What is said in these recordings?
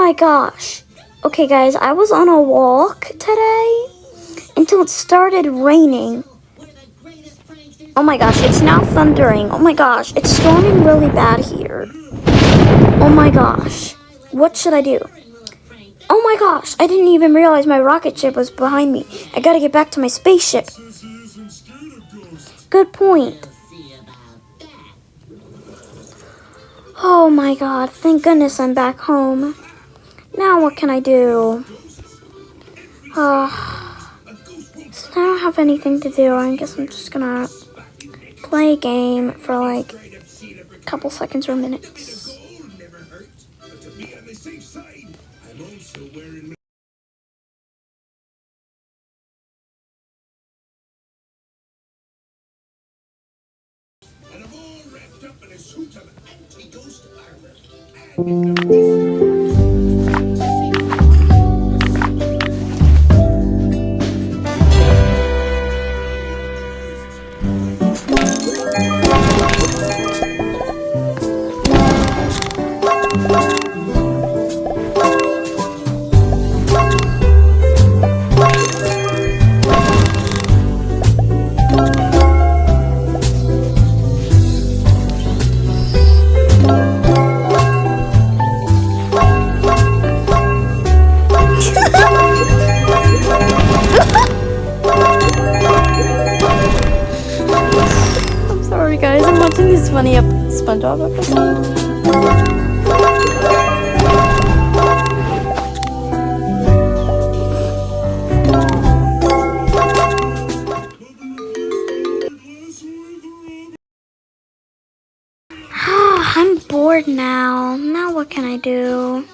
my gosh. Okay, guys, I was on a walk today until it started raining. Oh my gosh, it's now thundering. Oh my gosh, it's storming really bad here. Oh my gosh, what should I do? Oh my gosh, I didn't even realize my rocket ship was behind me. I gotta get back to my spaceship. Good point. Oh my god, thank goodness I'm back home. Now what can I do? Since I don't have anything to do, I guess I'm just gonna play a game for like a couple seconds or minutes. And I'm all wrapped up in a suit of anti-ghost armor. I'm sorry guys, I'm watching this funny Spongebob episode. I'm bored now. Now what can I do?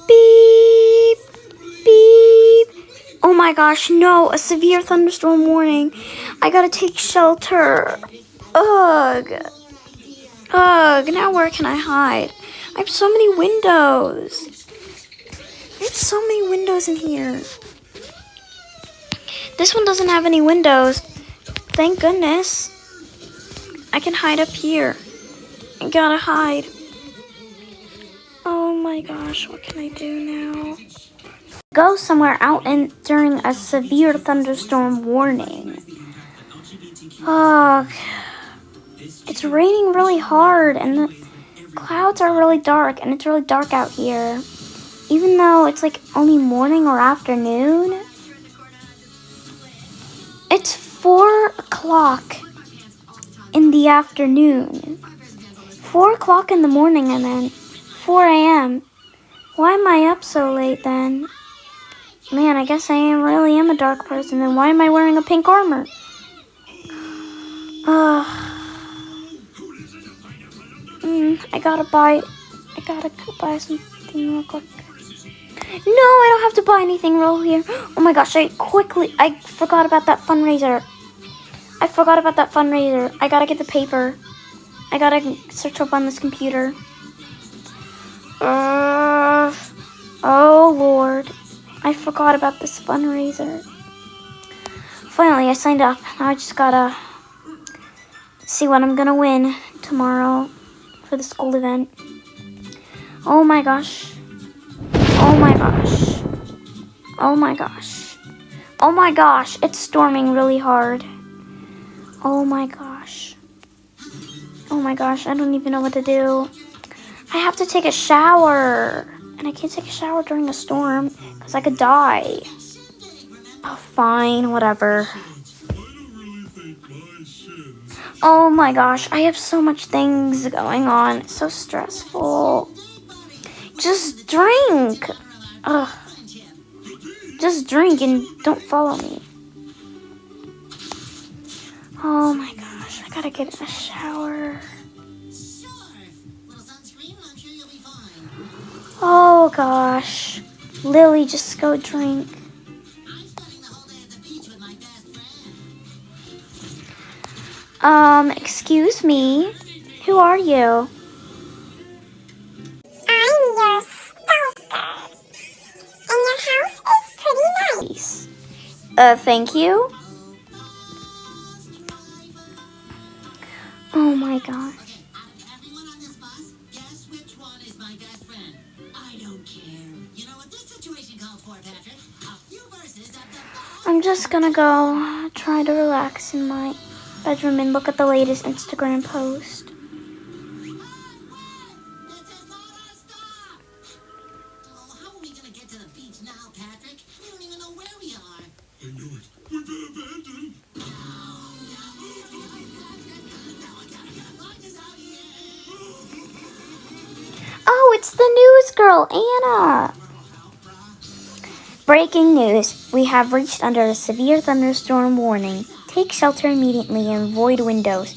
Beep, beep. Oh my gosh, no, a severe thunderstorm warning. I gotta take shelter. Ugh. Ugh, now where can I hide? I have so many windows. I have so many windows in here. This one doesn't have any windows. Thank goodness. I can hide up here. I gotta hide. Oh my gosh, what can I do now? Go somewhere out and during a severe thunderstorm warning. Ugh. It's raining really hard and the clouds are really dark and it's really dark out here. Even though it's like only morning or afternoon. It's 4 o'clock in the afternoon. 4 o'clock in the morning and then 4 a.m. Why am I up so late then? Man, I guess I really am a dark person. Then why am I wearing a pink armor? I gotta buy something real quick. No, I don't have to buy anything real here. Oh my gosh, I forgot about that fundraiser. I gotta get the paper. I gotta search up on this computer. Oh Lord. I forgot about this fundraiser. Finally, I signed up. Now I just gotta see what I'm gonna win tomorrow for the school event. Oh my gosh. Oh my gosh. Oh my gosh. Oh my gosh. It's storming really hard. Oh my gosh. Oh my gosh. I don't even know what to do. I have to take a shower. And I can't take a shower during a storm because I could die. Oh, fine. Whatever. Oh my gosh. I have so much things going on. It's so stressful. Just drink. Ugh. Just drink and don't follow me. Oh my gosh. I gotta get in a shower. Oh gosh. Lily, just go drink. Excuse me. Who are you? I'm your stalker. And your house is pretty nice. Thank you. Oh my gosh. I don't care. You know what this situation calls for, Patrick? A few verses of the I'm just gonna go try to relax in my bedroom and look at the latest Instagram post. This is not our stop! Oh, how are we gonna get to the beach now, Patrick? We don't even know where we are. I knew it. We've been abandoned. Oh, it's the news girl, Anna. Breaking news. We have reached under a severe thunderstorm warning. Take shelter immediately and avoid windows.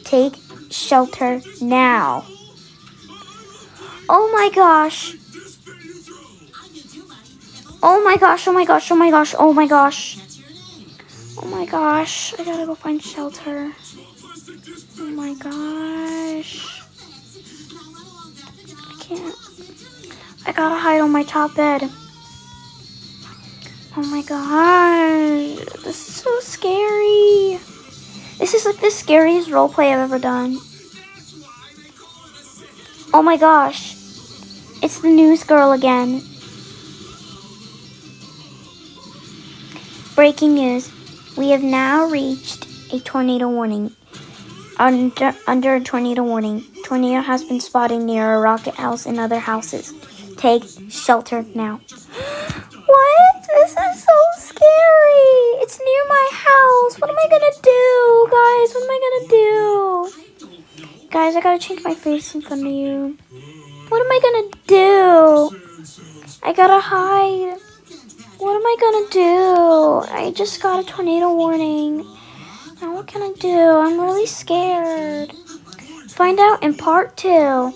Take shelter now. Oh my gosh. Oh my gosh, oh my gosh, oh my gosh, oh my gosh. Oh my gosh. I gotta go find shelter. Oh my gosh. I can't. I gotta hide on my top bed. Oh my gosh. This is so scary. This is like the scariest roleplay I've ever done. Oh my gosh. It's the news girl again. Breaking news. We have now reached a tornado warning. Under a tornado warning. Tornado has been spotted near a rocket house and other houses. Take shelter now. What? This is so scary. It's near my house. What am I gonna do, guys? What am I gonna do? Guys, I gotta change my face in front of you. What am I gonna do? I gotta hide. What am I gonna do? I just got a tornado warning. Now what can I do? I'm really scared. Find out in part 2.